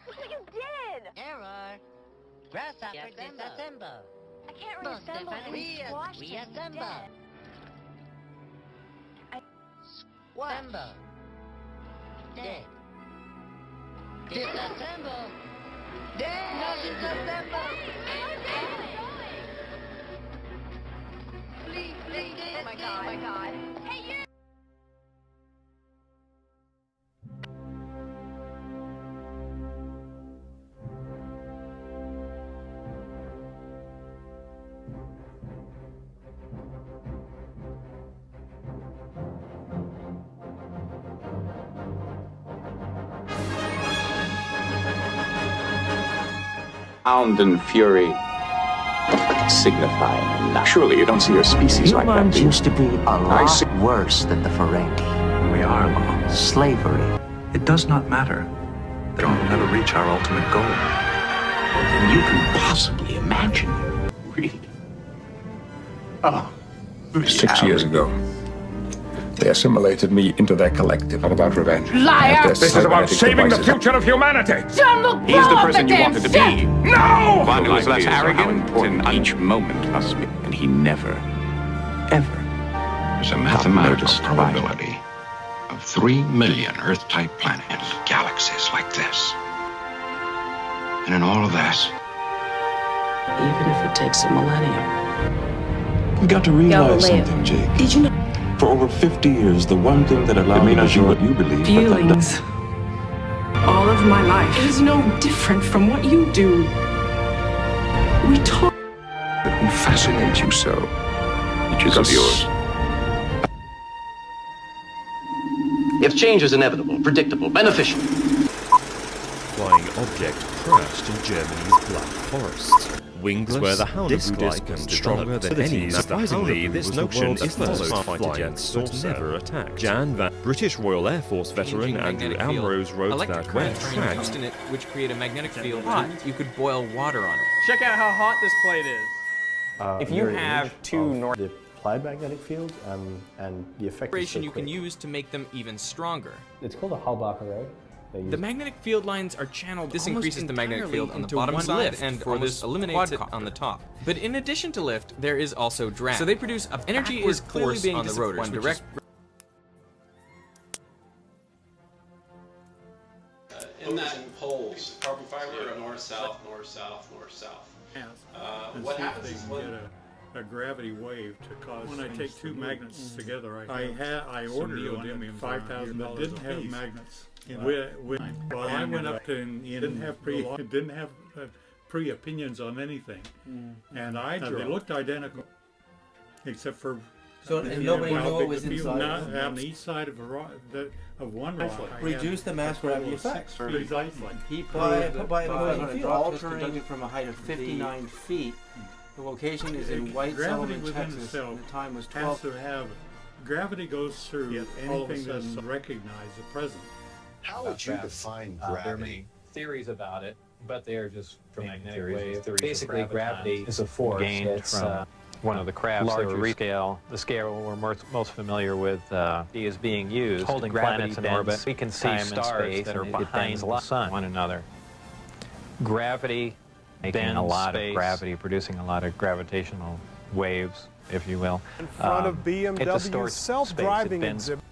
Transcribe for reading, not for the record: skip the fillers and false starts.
Look what you did! Error. Grasshopper disassemble. I can't reassemble him. Reassemble. Assemble. Dead. Disassemble. Dead. Not disassemble. Please, please. Oh my god. Oh my god. Hey, you! Sound and fury signify. Surely you don't see your species like that. Humans used to be a lot see. worse than the Ferengi. We are lost. Slavery. It does not matter that we'll never reach our ultimate goal. Than you can possibly imagine. Really? Oh. 6 years ago, they assimilated me into their collective. Not about revenge. Liar! This is about saving the future of humanity! He's the person you wanted to be. No! One who is less arrogant in each moment must be. And he never, ever. There's a mathematical probability of 3 million Earth-type planets, galaxies like this. And in all of this, even if it takes a millennium. You got to realize something, Jake. Did you know? For over 50 years, the one thing that allowed me to do what you believe. Feelings. All of my life is no different from what you do. We talk. Who fascinates you so? Each is of yours. If change is inevitable, predictable, beneficial. Flying object crashed in Germany's Black Forest. Wingless, where the hound disc-like and stronger than any. Surprisingly, this notion is followed fighter jets but never attacked. Jan Van, British Royal Air Force veteran Andrew Amrose wrote that when tracked, in it, which create a magnetic field, you could boil water on it. Check out how hot this plate is. If you have two north, the applied magnetic field and the effect is so you can use to make them even stronger. It's called a Halbach array. The magnetic field lines are channeled. This increases the magnetic field on the bottom side and this eliminates it on the top. But in addition to lift, there is also drag. So they produce a energy is clearly being on the rotors. In that poles, carbon fiber, north, south, north, south, north, south. What happens is when a gravity wave to cause. When I take two magnets together, I ordered neodymium $5,000 that didn't have magnets. Well, I went up to didn't have pre-opinions on anything, and they looked identical, except for and nobody knew what was inside. On the east side of one rock. Reduce the mass gravity effects. Precisely. By altering from a height of 59 feet. The location is in White Sullivan, Texas, and the time was 12. Has to have gravity goes through anything that's recognized the present. How would you define gravity? There are many theories about it, but they are just from magnetic waves. Basically, gravity is a force gained from one of the crafts that were scale. The scale we're most familiar with is being used. Holding planets in orbit, we can see stars that are behind the sun, one another. Gravity making a lot of gravity, producing a lot of gravitational waves, if you will. In front of BMW's self-driving exhibit.